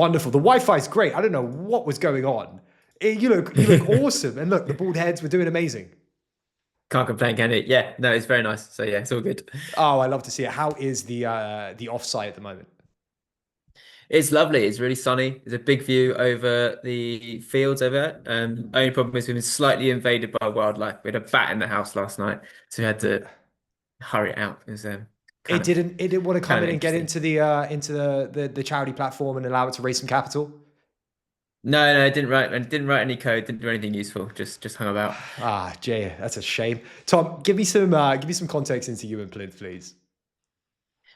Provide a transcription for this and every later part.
Wonderful. The Wi-Fi is great. I don't know what was going on. You look awesome, and look, the bald heads were doing amazing. Can't complain, can it? Yeah, no, it's very nice. So yeah, it's all good. Oh, I love to see it. How is the offsite at the moment? It's lovely. It's really sunny. There's a big view over the fields over there. Only problem is we've been slightly invaded by wildlife. We had a bat in the house last night, so we had to hurry it out. It was It didn't. It didn't want to kind come of in and get interesting. into the charity platform and allow it to raise some capital. No, no, I didn't write any code, didn't do anything useful. Just hung about. Ah, Jay, that's a shame. Tom, give me some context into you and Plinth, please.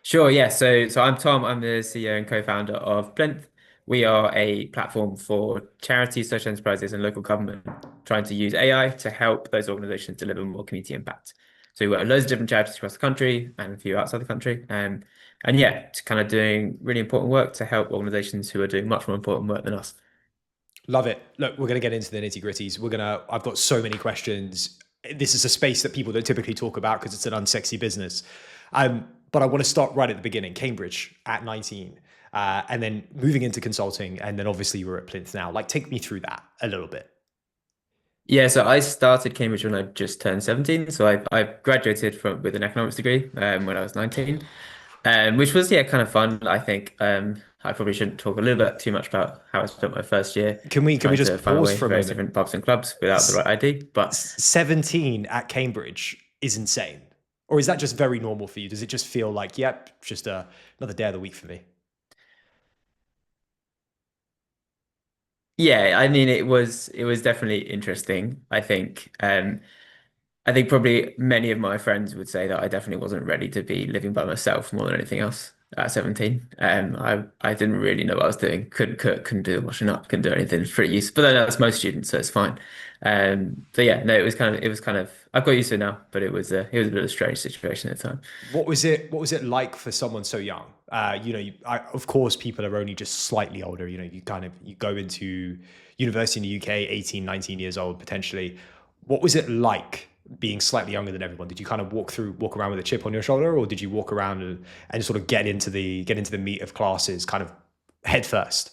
Sure, yeah. So I'm Tom. I'm the CEO and co-founder of Plinth. We are a platform for charities, social enterprises, and local government trying to use AI to help those organizations deliver more community impact. So we work with loads of different charities across the country and a few outside the country. And yeah, it's kind of doing really important work to help organizations who are doing much more important work than us. Love it. Look, we're going to get into the nitty gritties. I've got so many questions. This is a space that people don't typically talk about because it's an unsexy business. But I want to start right at the beginning. Cambridge at 19, and then moving into consulting, and then obviously you were at Plinth now. Like, take me through that a little bit. Yeah, so I started Cambridge when I just turned 17. So I graduated from with an economics degree when I was 19. Which was yeah kind of fun. I think I probably shouldn't talk a little bit too much about how I spent my first year Can we trying to just find my pause way for through a various moment? different pubs and clubs without the right ID. But 17 at Cambridge is insane, or is that just very normal for you? Does it just feel like, yep, just another day of the week for me? yeah, I mean it was definitely interesting. I think probably many of my friends would say that I definitely wasn't ready to be living by myself more than anything else at 17. I didn't really know what I was doing. Couldn't cook, couldn't do the washing up, couldn't do anything. It's pretty useful. But then that's most students, so it's fine. So yeah, no, it was kind of I've got used to it now, but it was a bit of a strange situation at the time. What was it like for someone so young? Of course, people are only just slightly older. You go into university in the UK, 18, 19 years old, potentially. What was it like being slightly younger than everyone? Did you kind of walk around with a chip on your shoulder, or did you walk around and sort of get into the meat of classes kind of head first?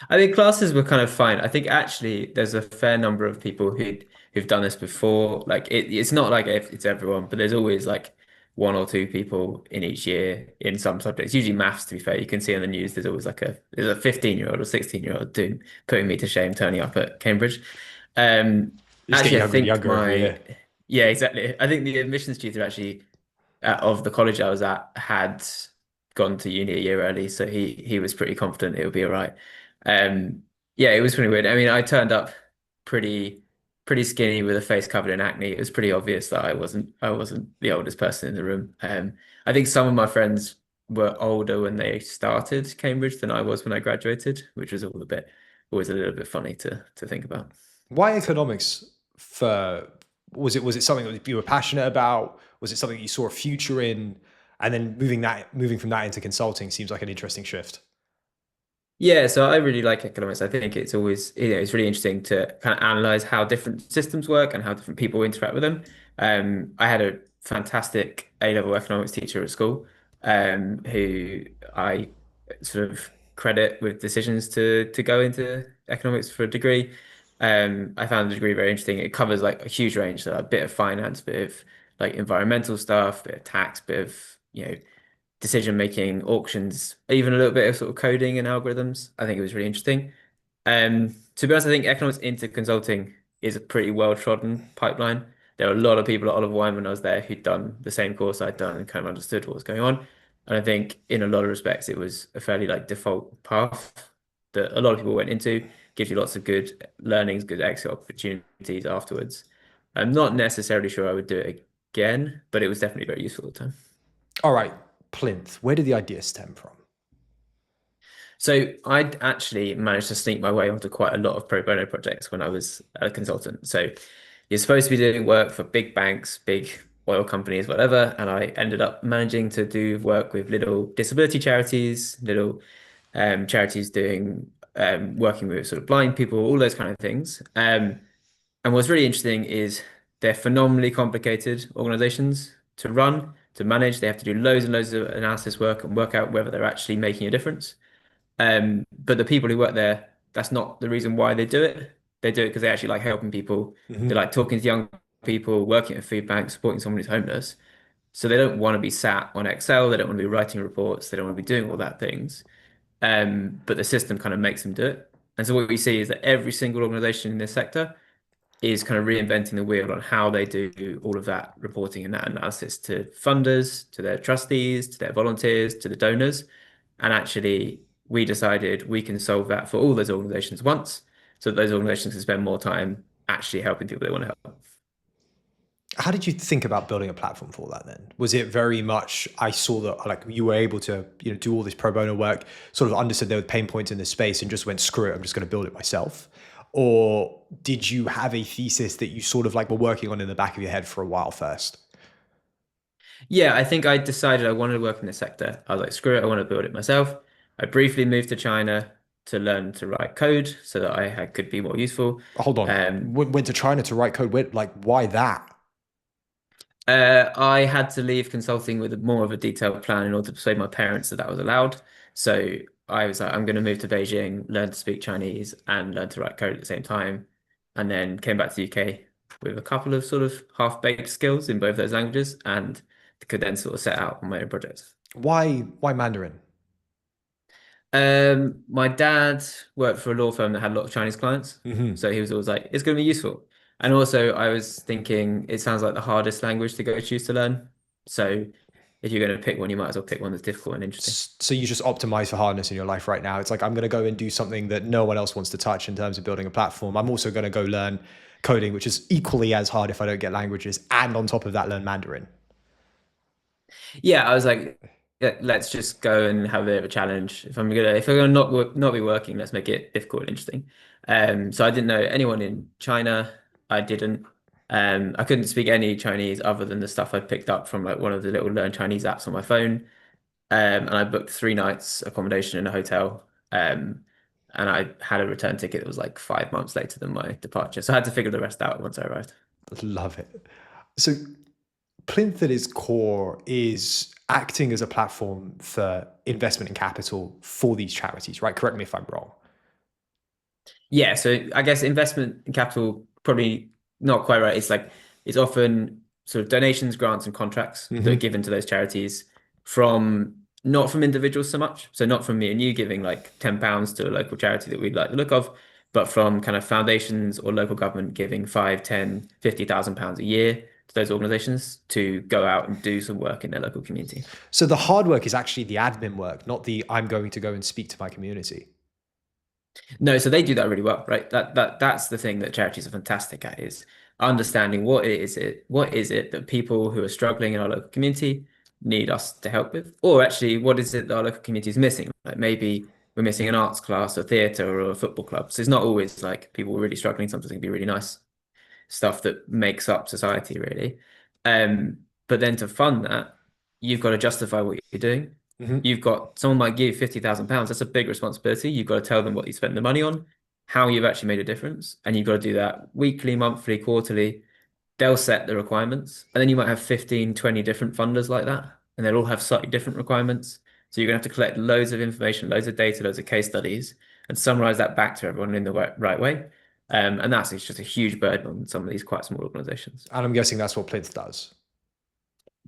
I think classes were kind of fine. I think actually there's a fair number of people who've done this before. Like it's not like it's everyone, but there's always like one or two people in each year in some subjects. Usually maths, to be fair. You can see on the news there's always like there's a 15-year-old or 16-year-old doing putting me to shame turning up at Cambridge. Um Just get Actually I younger and think younger every my year. yeah, exactly. I think the admissions tutor actually of the college I was at had gone to uni a year early, so he was pretty confident it would be all right. Yeah, it was pretty weird. I mean, I turned up pretty pretty skinny with a face covered in acne. It was pretty obvious that I wasn't the oldest person in the room. I think some of my friends were older when they started Cambridge than I was when I graduated, which was always a little bit funny to think about. Why economics? For was it something that you were passionate about? Was it something that you saw a future in? And then moving from that into consulting seems like an interesting shift. Yeah, so I really like economics. I think it's always, it's really interesting to kind of analyze how different systems work and how different people interact with them. I had a fantastic A-level economics teacher at school, who I sort of credit with decisions to go into economics for a degree. I found the degree very interesting. It covers like a huge range, so a bit of finance, bit of like environmental stuff, bit of tax, bit of, decision making, auctions, even a little bit of sort of coding and algorithms. I think it was really interesting. To be honest, I think economics into consulting is a pretty well-trodden pipeline. There were a lot of people at Oliver Wyman when I was there who'd done the same course I'd done and kind of understood what was going on. And I think in a lot of respects, it was a fairly like default path that a lot of people went into, gives you lots of good learnings, good exit opportunities afterwards. I'm not necessarily sure I would do it again, but it was definitely very useful at the time. All right, Plinth. Where did the idea stem from? So I'd actually managed to sneak my way onto quite a lot of pro bono projects when I was a consultant. So you're supposed to be doing work for big banks, big oil companies, whatever. And I ended up managing to do work with little disability charities, little charities doing working with sort of blind people, all those kind of things. And what's really interesting is they're phenomenally complicated organizations to run, to manage. They have to do loads and loads of analysis work and work out whether they're actually making a difference. But the people who work there, that's not the reason why they do it. They do it because they actually like helping people. They Hmm. like talking to young people, working at a food bank, supporting someone who's homeless. So they don't want to be sat on Excel. They don't want to be writing reports. They don't want to be doing all that things. But the system kind of makes them do it. And so what we see is that every single organization in this sector is kind of reinventing the wheel on how they do all of that reporting and that analysis to funders, to their trustees, to their volunteers, to the donors. And actually, we decided we can solve that for all those organizations once, so that those organizations can spend more time actually helping people they want to help. How did you think about building a platform for that then? Was it very much, I saw that like you were able to, do all this pro bono work, sort of understood there were pain points in this space and just went, screw it, I'm just going to build it myself? Or did you have a thesis that you sort of like were working on in the back of your head for a while first? Yeah, I think I decided I wanted to work in this sector. I was like, screw it, I want to build it myself. I briefly moved to China to learn to write code so that could be more useful. Hold on. Um, Went to China to write code. Like, why that? I had to leave consulting with more of a detailed plan in order to persuade my parents that that was allowed. So I was like, I'm going to move to Beijing, learn to speak Chinese, and learn to write code at the same time. And then came back to the UK with a couple of sort of half-baked skills in both those languages and could then sort of set out on my own projects. Why Mandarin? My dad worked for a law firm that had a lot of Chinese clients. Hmm. So he was always like, it's going to be useful. And also, I was thinking it sounds like the hardest language to go choose to learn. So if you're going to pick one, you might as well pick one that's difficult and interesting. So you just optimize for hardness in your life right now. It's like, I'm going to go and do something that no one else wants to touch in terms of building a platform. I'm also going to go learn coding, which is equally as hard if I don't get languages. And on top of that, learn Mandarin. Yeah, I was like, yeah, let's just go and have a bit of a challenge. If I'm gonna not be working, let's make it difficult and interesting. So I didn't know anyone in China. I didn't. I couldn't speak any Chinese other than the stuff I picked up from like one of the little Learn Chinese apps on my phone. And I booked 3 nights accommodation in a hotel. And I had a return ticket that was like 5 months later than my departure. So I had to figure the rest out once I arrived. Love it. So Plinth at its core is acting as a platform for investment and capital for these charities, right? Correct me if I'm wrong. Yeah, so I guess investment in capital probably not quite right. It's like it's often sort of donations, grants, and contracts that are Hmm. given to those charities from not from individuals so much. So not from me and you giving like £10 to a local charity that we'd like the look of, but from kind of foundations or local government giving 5, 10, 50,000 pounds a year to those organizations to go out and do some work in their local community. So the hard work is actually the admin work, not the I'm going to go and speak to my community. No, so they do that really well, right? That's the thing that charities are fantastic at is understanding what is it that people who are struggling in our local community need us to help with, or actually what is it that our local community is missing? Like maybe we're missing an arts class, a theatre, or a football club. So it's not always like people are really struggling. Sometimes it can be really nice stuff that makes up society, really. But then to fund that, you've got to justify what you're doing. Hmm. You've got someone might give you £50,000. That's a big responsibility. You've got to tell them what you spent the money on, how you've actually made a difference, and you've got to do that weekly, monthly, quarterly. They'll set the requirements, and then you might have 15, 20 different funders like that, and they'll all have slightly different requirements. So you're going to have to collect loads of information, loads of data, loads of case studies, and summarize that back to everyone in the right way. And that's it's just a huge burden on some of these quite small organizations. And I'm guessing that's what Plinth does.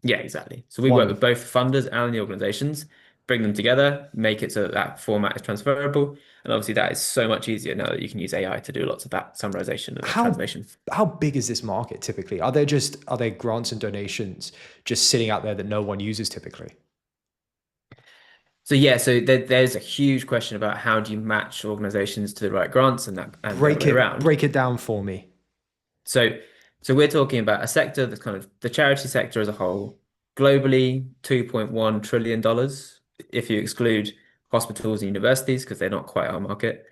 Yeah, exactly. So we work with Wonderful. both funders and the organizations, bring them together, make it so that that format is transferable. And obviously that is so much easier now that you can use AI to do lots of that summarization and How translation. how big is this market typically? Are there grants and donations just sitting out there that no one uses typically? So yeah, so there's a huge question about how do you match organizations to the right grants and the other Break way it around. break it down for me. So so we're talking about a sector that's kind of the charity sector as a whole, globally $2.1 trillion dollars if you exclude hospitals and universities because they're not quite our market.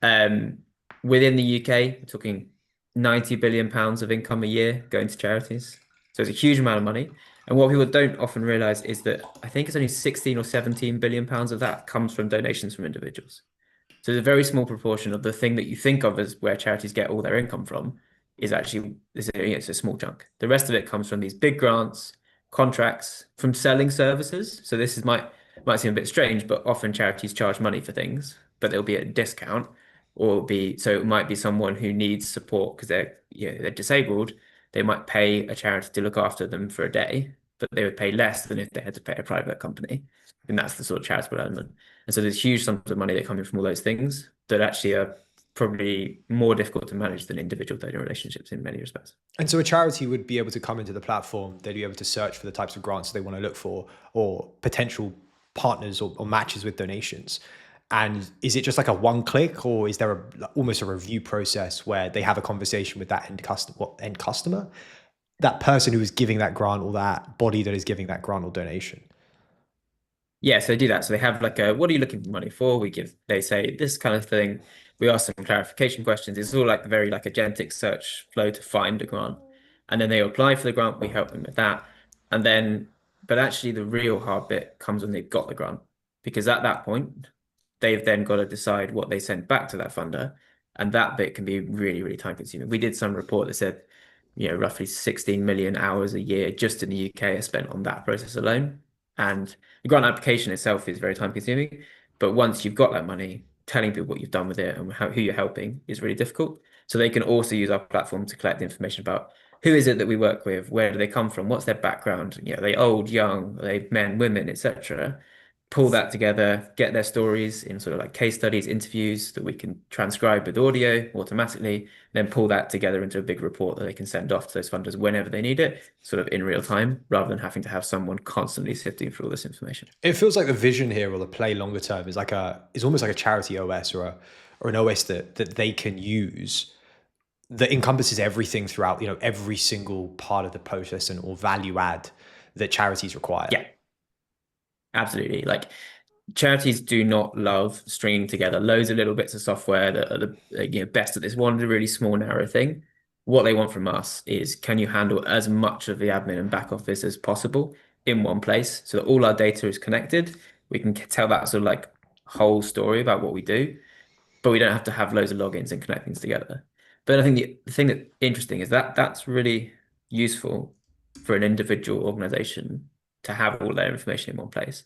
Um, Within the UK, we're talking 90 billion pounds of income a year going to charities. So it's a huge amount of money. And what people don't often realize is that I think it's only 16 or 17 billion pounds of that comes from donations from individuals. So it's a very small proportion of the thing that you think of as where charities get all their income from is actually it's a small chunk. The rest of it comes from these big grants, contracts, from selling services. So this is my Might seem a bit strange, but often charities charge money for things, but they'll be at a discount, or it'll be so it might be someone who needs support because they're disabled. They might pay a charity to look after them for a day, but they would pay less than if they had to pay a private company. And that's the sort of charitable element. And so there's huge sums of money that come in from all those things that actually are probably more difficult to manage than individual donor relationships in many respects. And so a charity would be able to come into the platform, they'd be able to search for the types of grants they want to look for or potential partners or matches with donations. And is it just like a one click, or is there almost a review process where they have a conversation with that end customer, that person who is giving that grant or that body that is giving that grant or donation? Yeah, so they do that. So they have like a, what are you looking for money for? They say this kind of thing. We ask some clarification questions. It's all like the very like agentic search flow to find a grant. And then they apply for the grant. We help them with that. And then, but actually the real hard bit comes when they've got the grant. Because at that point, they've then got to decide what they send back to that funder. And that bit can be really, really time consuming. We did some report that said, roughly 16 million hours a year just in the UK are spent on that process alone. And the grant application itself is very time consuming, but once you've got that money, telling people what you've done with it and who you're helping is really difficult. So they can also use our platform to collect information about who is it that we work with, where do they come from, what's their background, are they old, young, are they men, women, etc. Pull that together, get their stories in sort of like case studies, interviews that we can transcribe with audio automatically, then pull that together into a big report that they can send off to those funders whenever they need it, sort of in real time, rather than having to have someone constantly sifting through all this information. It feels like the vision here, or the play longer term, is almost like a charity OS, or an OS that they can use that encompasses everything throughout, every single part of the process and or value add that charities require. Yeah, absolutely. Like charities do not love stringing together loads of little bits of software that are the best at this one really small narrow thing. What they want from us is, can you handle as much of the admin and back office as possible in one place so that all our data is connected? We can tell that sort of like whole story about what we do, but we don't have to have loads of logins and connect things together. But I think the thing that's interesting is that that's really useful for an individual organization to have all their information in one place.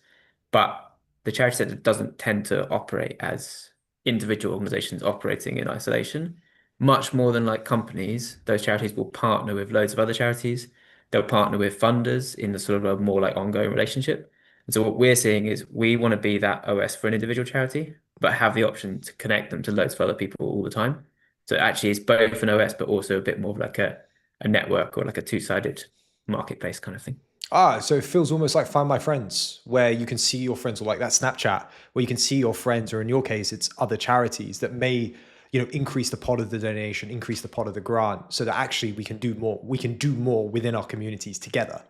But the charity sector doesn't tend to operate as individual organizations operating in isolation. Much more than like companies, those charities will partner with loads of other charities. They'll partner with funders in the sort of a more like ongoing relationship. And so what we're seeing is we want to be that OS for an individual charity, but have the option to connect them to loads of other people all the time. So actually it's both an OS, but also a bit more of like a network or like a two-sided marketplace kind of thing. So it feels almost like Find My Friends, where you can see your friends, or like that Snapchat, where you can see your friends, or in your case, it's other charities that may, increase the pot of the donation, increase the pot of the grant, so that actually we can do more. We can do more within our communities together.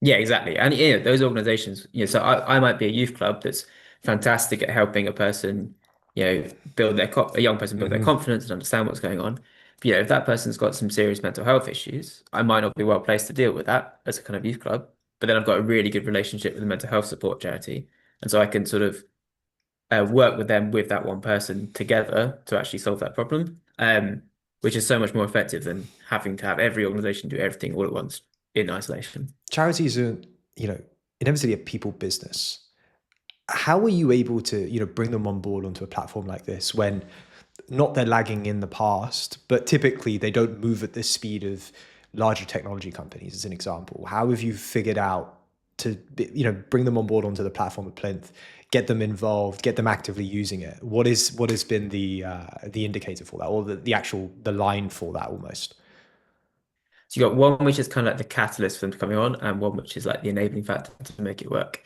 Yeah, exactly. And those organizations, so I might be a youth club that's fantastic at helping a person, build a young person build their Hmm. confidence and understand what's going on. But, if that person's got some serious mental health issues, I might not be well placed to deal with that as a kind of youth club. But then I've got a really good relationship with a mental health support charity. And so I can sort of work with them with that one person together to actually solve that problem, which is so much more effective than having to have every organization do everything all at once in isolation. Charities are, you know, inevitably a people business. How are you able to, bring them on board onto a platform like this when not they're lagging in the past, but typically they don't move at the speed of larger technology companies, as an example? How have you figured out to, bring them on board onto the platform at Plinth, get them involved, get them actively using it? What has been the indicator for that, or the line for that almost? So you got one which is kind of like the catalyst for them to coming on, and one which is like the enabling factor to make it work.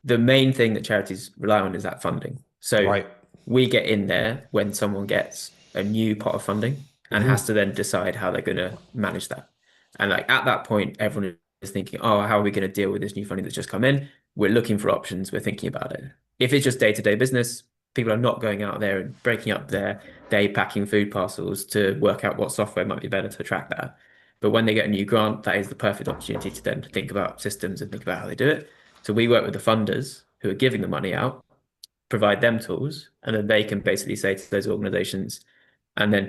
The main thing that charities rely on is that funding. So Right. we get in there when someone gets a new pot of funding and has Hmm. to then decide how they're going to manage that. And like at that point, everyone is thinking, oh, how are we going to deal with this new funding that's just come in? We're looking for options. We're thinking about it. If it's just day-to-day business, people are not going out there and breaking up their day packing food parcels to work out what software might be better to track that. But when they get a new grant, that is the perfect opportunity to then think about systems and think about how they do it. So we work with the funders who are giving the money out, provide them tools, and then they can basically say to those organizations, and then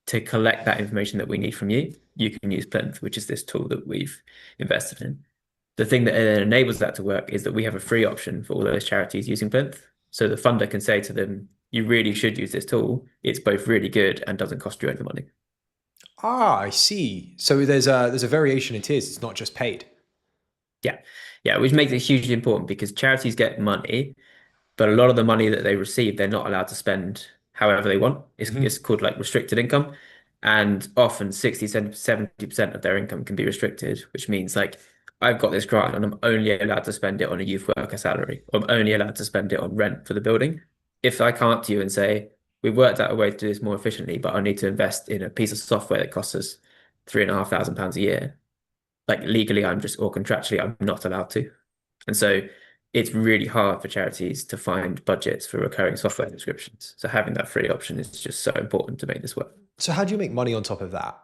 to collect that information that we need from you, you can use Plinth, which is this tool that we've invested in. The thing that enables that to work is that we have a free option for all those charities using Plinth. So the funder can say to them, you really should use this tool. It's both really good and doesn't cost you any money. Ah, I see. So there's a variation in tiers. It's not just paid. Yeah. Yeah, which makes it hugely important because charities get money, but a lot of the money that they receive, they're not allowed to spend however they want. It's Mhm. called like restricted income. And often 60, 70% of their income can be restricted, which means like I've got this grant and I'm only allowed to spend it on a youth worker salary. Or I'm only allowed to spend it on rent for the building. If I come up to you and say, we've worked out a way to do this more efficiently, but I need to invest in a piece of software that costs us £3,500 a year, like legally I'm just or contractually I'm not allowed to. And so it's really hard for charities to find budgets for recurring software subscriptions. So having that free option is just so important to make this work. So how do you make money on top of that?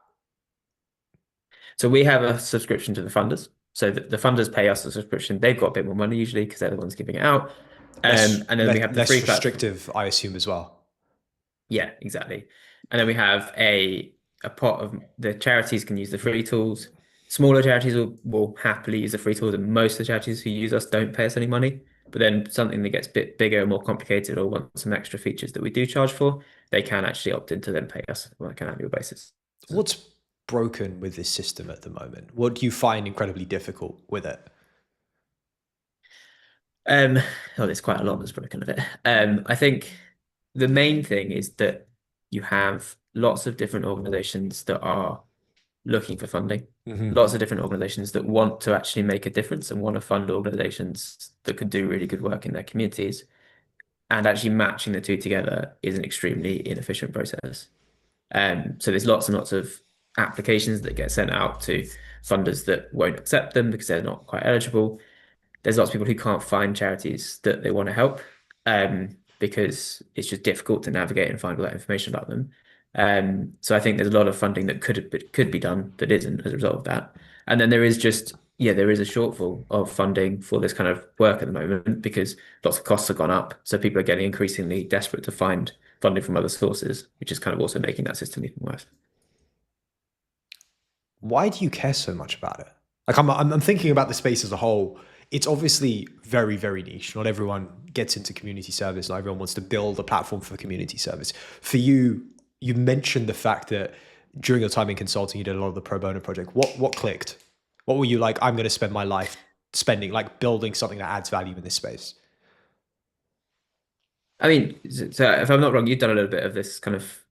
So we have a subscription to the funders. So the funders pay us a subscription. They've got a bit more money usually because they're the ones giving it out. And then we have the free Less platform. restrictive, I assume, as well. Yeah, exactly. And then we have a pot of the charities can use the free tools. Smaller charities will happily use the free tools, and most of the charities who use us don't pay us any money. But then something that gets a bit bigger and more complicated or want some extra features that we do charge for, they can actually opt in to then pay us on like an annual basis. What's broken with this system at the moment? What do you find incredibly difficult with it? Um, oh, there's quite a lot that's broken of it. I think the main thing is that you have lots of different organizations that are looking for funding. Hmm. Lots of different organizations that want to actually make a difference and want to fund organizations that could do really good work in their communities. And actually matching the two together is an extremely inefficient process. So there's lots and lots of applications that get sent out to funders that won't accept them because they're not quite eligible. There's lots of people who can't find charities that they want to help because it's just difficult to navigate and find all that information about them. So I think there's a lot of funding that could be done that isn't as a result of that. And then there is just, yeah, there is a shortfall of funding for this kind of work at the moment because lots of costs have gone up. So people are getting increasingly desperate to find funding from other sources, which is kind of also making that system even worse. Why do you care so much about it? Like I'm thinking about the space as a whole. It's obviously very, very niche. Not everyone gets into community service. Not everyone wants to build a platform for community service. For you, you mentioned the fact that during your time in consulting, you did a lot of the pro bono project. What clicked? What were you like? I'm going to spend my life spending, like building something that adds value in this space. I mean, so if I'm not wrong, you've done a little bit of this kind of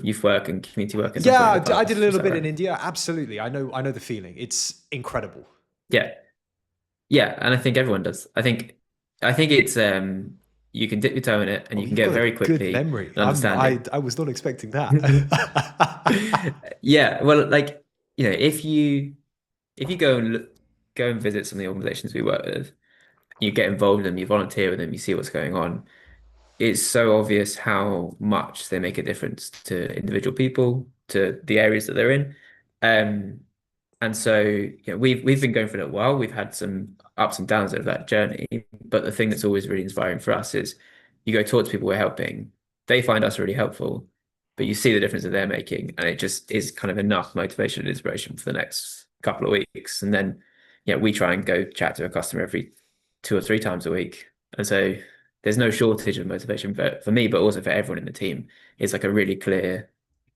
youth work and community work at some point in Yeah, the I did a past. Is little that bit in right? India. Absolutely, I know the feeling. It's incredible. Yeah. Yeah, and I think everyone does. I think it's you can dip your toe in it and Oh, you can you've get got a very good quickly memory. an understanding. I was not expecting that. Yeah, well, like, if you go and visit some of the organizations we work with, you get involved in them, you volunteer with them, you see what's going on. It's so obvious how much they make a difference to individual people, to the areas that they're in. Um, And so, we've been going for a little while. We've had some ups and downs of that journey. But the thing that's always really inspiring for us is you go talk to people we're helping, they find us really helpful, but you see the difference that they're making, and it just is kind of enough motivation and inspiration for the next couple of weeks. And then, we try and go chat to a customer every 2 or 3 times a week. And so there's no shortage of motivation for me, but also for everyone in the team. It's like a really clear,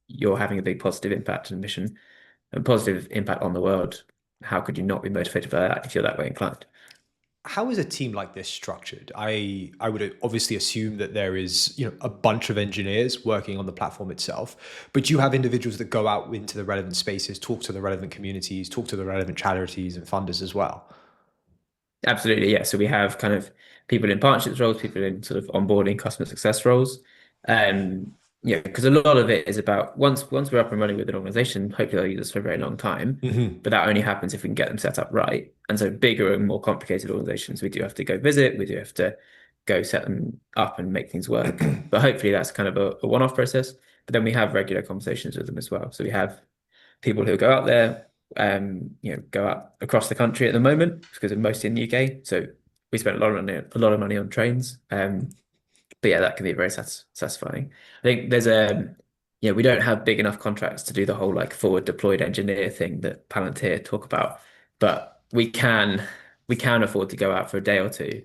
you're having a big positive impact and mission a positive impact on the world. How could you not be motivated by that if you're that way inclined? How is a team like this structured? I would obviously assume that there is, a bunch of engineers working on the platform itself, but you have individuals that go out into the relevant spaces, talk to the relevant communities, talk to the relevant charities and funders as well. Absolutely, yeah. So we have kind of people in partnerships roles, people in sort of onboarding customer success roles. Because a lot of it is about once we're up and running with an organization, hopefully they'll use us for a very long time. Hmm. But that only happens if we can get them set up right. And so bigger and more complicated organizations, we do have to go visit, we do have to go set them up and make things work. But hopefully that's kind of a one-off process. But then we have regular conversations with them as well. So we have people who go out there, go out across the country at the moment because we're mostly in the UK. So we spend a lot of money on trains. But yeah, that can be very satisfying. I think we don't have big enough contracts to do the whole like forward deployed engineer thing that Palantir talk about, but we can. we can afford to go out for a day or two,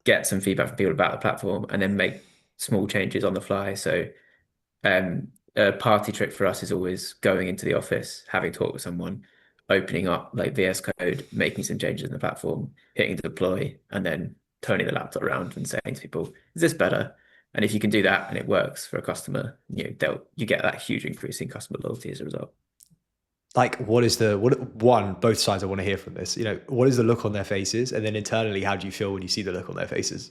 get some feedback from people about the platform, and then make small changes on the fly. So a party trick for us is always going into the office, having talked with someone, opening up like VS Code, making some changes in the platform, hitting deploy, and then turning the laptop around and saying to people, "Is this better?" And if you can do that and it works for a customer, you get that huge increase in customer loyalty as a result. Like, what is the what one? Both sides I want to hear from this. What is the look on their faces, and then internally, how do you feel when you see the look on their faces?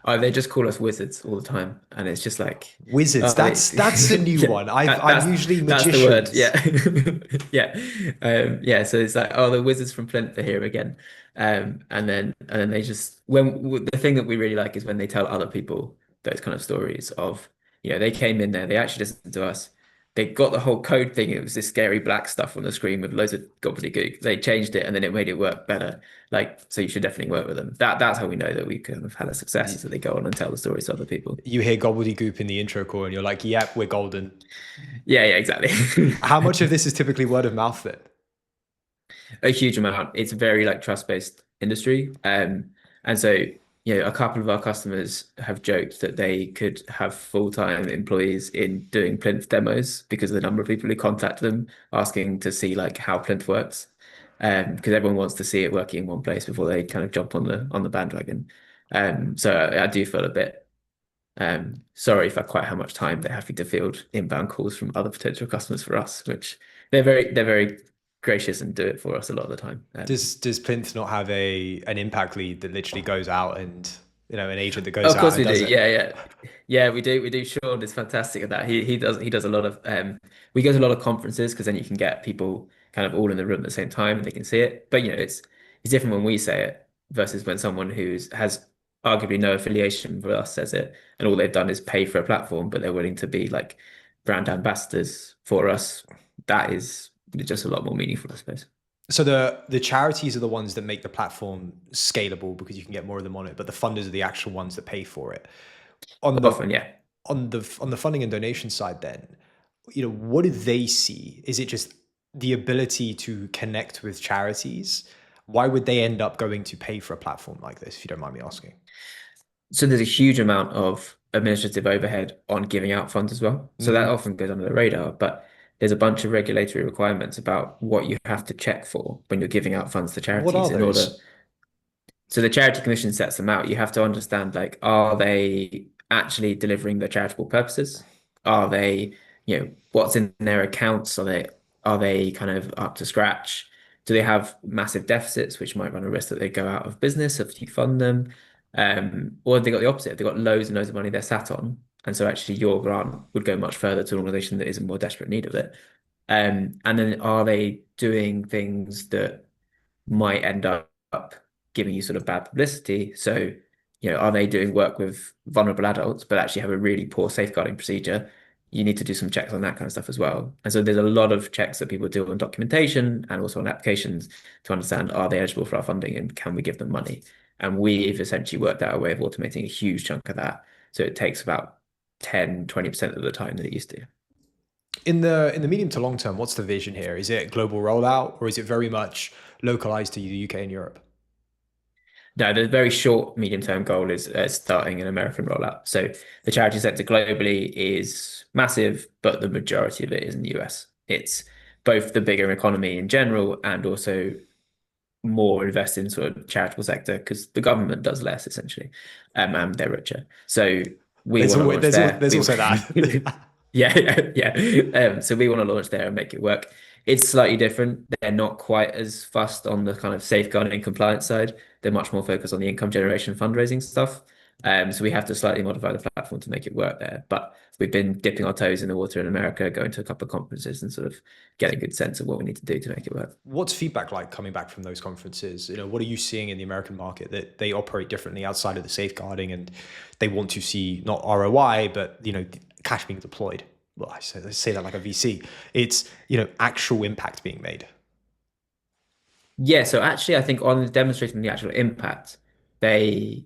They just call us wizards all the time, and it's just like, Wizards. That's a new yeah, one. I'm that's usually that's the word. magicians. Yeah, yeah. So it's like, oh, the wizards from Plinth are here again, and then they just the thing that we really like is when they tell other people those kind of stories of, they came in there, they actually listened to us. They got the whole code thing. It was this scary black stuff on the screen with loads of gobbledygook. They changed it and then it made it work better. Like, so you should definitely work with them. That's how we know that we kind of had a success, is that they go on and tell the stories to other people. You hear gobbledygook in the intro call, and you're like, "Yep, we're golden." Yeah, yeah, exactly. How much of this is typically word of mouth then? A huge amount. It's very like trust-based industry. And so, a couple of our customers have joked that they could have full-time employees in doing Plinth demos because of the number of people who contact them asking to see like how Plinth works. Because everyone wants to see it working in one place before they kind of jump on the bandwagon. So I do feel a bit sorry for quite how much time they're having to field inbound calls from other potential customers for us, which they're very gracious and do it for us a lot of the time. Does Plinth not have an impact lead that literally goes out, and an agent that goes Of out course and we do. does it? Yeah, yeah. Yeah, we do. Sean is fantastic at that. He does a lot of we go to a lot of conferences because then you can get people kind of all in the room at the same time and they can see it. But it's different when we say it versus when someone has arguably no affiliation with us says it and all they've done is pay for a platform, but they're willing to be like brand ambassadors for us. That is just a lot more meaningful, I suppose. So the charities are the ones that make the platform scalable because you can get more of them on it, but the funders are the actual ones that pay for it. On the Often, yeah. on the funding and donation side, then, what do they see? Is it just the ability to connect with charities? Why would they end up going to pay for a platform like this, if you don't mind me asking? So there's a huge amount of administrative overhead on giving out funds as well. So that Hmm. often goes under the radar, but there's a bunch of regulatory requirements about what you have to check for when you're giving out funds to What are charities in order. those? So the Charity Commission sets them out. You have to understand, like, are they actually delivering their charitable purposes? Are they, what's in their accounts? Are they kind of up to scratch? Do they have massive deficits, which might run a risk that they go out of business if you fund them? Or have they got the opposite? They've got loads and loads of money they're sat on. And so actually your grant would go much further to an organization that is in more desperate need of it. And then are they doing things that might end up giving you sort of bad publicity? So, are they doing work with vulnerable adults, but actually have a really poor safeguarding procedure? You need to do some checks on that kind of stuff as well. And so there's a lot of checks that people do on documentation and also on applications to understand, are they eligible for our funding and can we give them money? And we've essentially worked out a way of automating a huge chunk of that. So it takes about 10-20% of the time that it used to. In the medium to long term, what's the vision here? Is it global rollout, or is it very much localized to the UK and Europe? No, the very short, medium-term goal is starting an American rollout. So the charity sector globally is massive, but the majority of it is in the US. It's both the bigger economy in general and also more invested in sort of charitable sector because the government does less essentially, and they're richer. So we There's want to always, launch there. there's also that. Yeah, yeah, yeah. So we want to launch there and make it work. It's slightly different. They're not quite as fussed on the kind of safeguarding and compliance side. They're much more focused on the income generation fundraising stuff. So we have to slightly modify the platform to make it work there. But we've been dipping our toes in the water in America, going to a couple of conferences and sort of getting a good sense of what we need to do to make it work. What's feedback like coming back from those conferences? What are you seeing in the American market that they operate differently outside of the safeguarding, and they want to see not ROI, but cash being deployed? Well, I say that like a VC. It's actual impact being made. Yeah, so actually, I think on demonstrating the actual impact, they,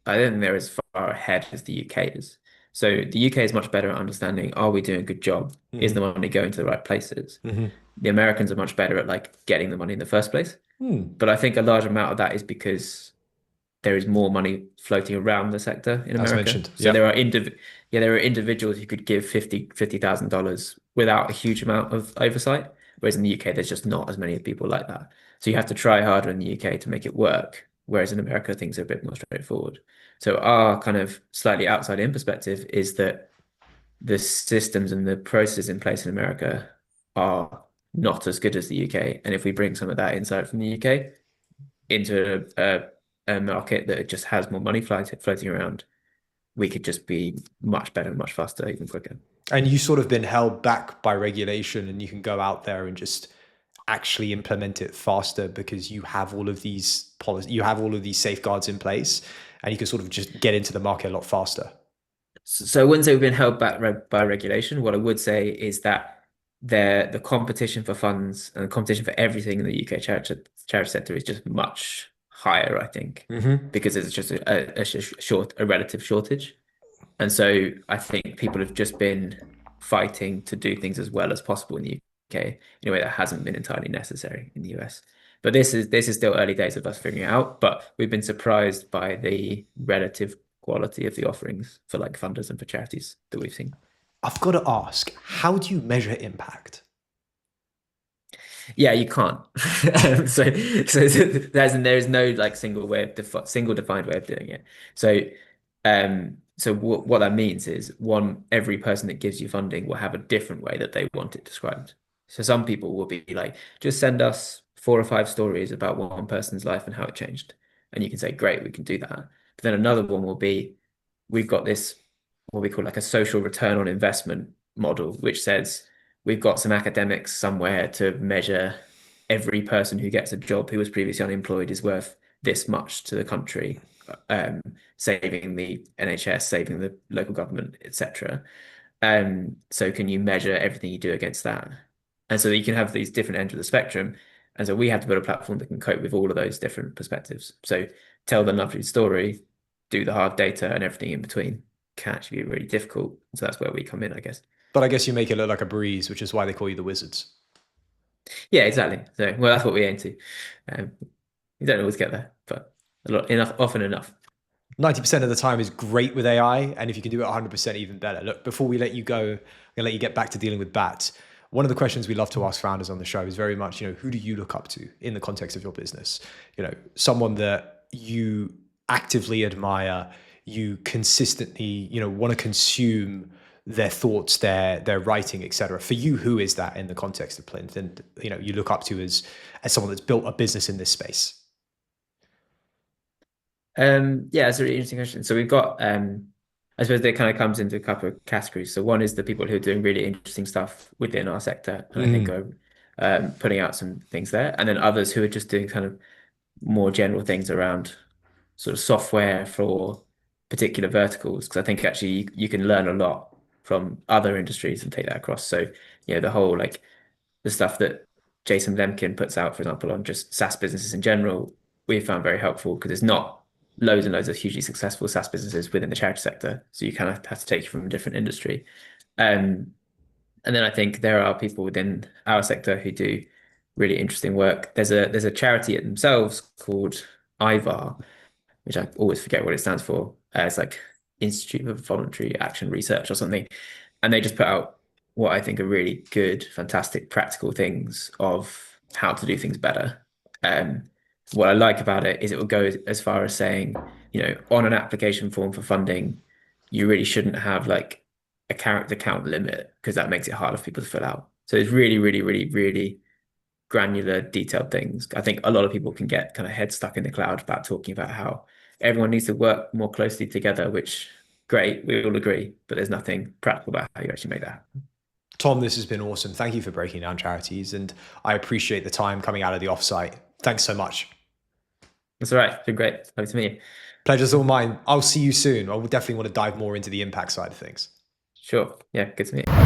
I don't think they're as far ahead as the UK is. So the UK is much better at understanding, are we doing a good job? Is the Hmm. money going to the right places? Hmm. The Americans are much better at like getting the money in the first place. Hmm. But I think a large amount of that is because there is more money floating around the sector in As America. mentioned. So Yep. there are individuals who could give $50,000 without a huge amount of oversight. Whereas in the UK, there's just not as many people like that. So you have to try harder in the UK to make it work. Whereas in America, things are a bit more straightforward. So our kind of slightly outside in perspective is that the systems and the processes in place in America are not as good as the UK. And if we bring some of that insight from the UK into a market that just has more money floating around, we could just be much better, much faster, even quicker. And you sort of been held back by regulation and you can go out there and just actually implement it faster because you have all of these policies, you have all of these safeguards in place and you can sort of just get into the market a lot faster. So I wouldn't say we've been held back by regulation. What I would say is that the competition for funds and the competition for everything in the UK charity sector is just much higher, I think, Hmm. because there's just a relative shortage. And so I think people have just been fighting to do things as well as possible in the UK in a way that hasn't been entirely necessary in the US. But this is still early days of us figuring it out. But we've been surprised by the relative quality of the offerings for like funders and for charities that we've seen. I've got to ask, how do you measure impact? Yeah, you can't. There's no like single defined way of doing it. So what that means is every person that gives you funding will have a different way that they want it described. So some people will be like, just send us 4 or 5 stories about one person's life and how it changed. And you can say, great, we can do that. But then another one will be, we've got this, what we call like a social return on investment model, which says we've got some academics somewhere to measure every person who gets a job who was previously unemployed is worth this much to the country, saving the NHS, saving the local government, etc. So can you measure everything you do against that? And so you can have these different ends of the spectrum. And so we have to build a platform that can cope with all of those different perspectives. So tell the lovely story, do the hard data, and everything in between can actually be really difficult. So that's where we come in, I guess. But I guess you make it look like a breeze, which is why they call you the wizards. Yeah, exactly. So, well, that's what we aim to. Um, you don't always get there, but often enough. 90% of the time is great with AI. And if you can do it 100%, even better. Look, before we let you go, I'm going to let you get back to dealing with bats. One of the questions we love to ask founders on the show is very much, who do you look up to in the context of your business? Someone that you actively admire, you consistently, want to consume their thoughts, their writing, etc. For you, who is that in the context of Plinth? And, you look up to as someone that's built a business in this space. Yeah, it's a really interesting question. So we've got, I suppose that kind of comes into a couple of categories. So one is the people who are doing really interesting stuff within our sector, and I think Mm. are putting out some things there. And then others who are just doing kind of more general things around sort of software for particular verticals. Because I think actually you can learn a lot from other industries and take that across. So, the whole like the stuff that Jason Lemkin puts out, for example, on just SaaS businesses in general, we found very helpful because it's not loads and loads of hugely successful SaaS businesses within the charity sector. So you kind of have to take it from a different industry. Um, and then I think there are people within our sector who do really interesting work. There's a charity themselves called IVAR, which I always forget what it stands for. It's like Institute of Voluntary Action Research or something. And they just put out what I think are really good, fantastic, practical things of how to do things better. What I like about it is it will go as far as saying, on an application form for funding, you really shouldn't have like a character count limit because that makes it harder for people to fill out. So it's really, really, really, really granular, detailed things. I think a lot of people can get kind of head stuck in the cloud about talking about how everyone needs to work more closely together, which great, we all agree, but there's nothing practical about how you actually make that happen. Tom, this has been awesome. Thank you for breaking down charities, and I appreciate the time coming out of the offsite. Thanks so much. That's all right. It's been great. Lovely to meet you. Pleasure's all mine. I'll see you soon. I will definitely want to dive more into the impact side of things. Sure. Yeah, good to meet you.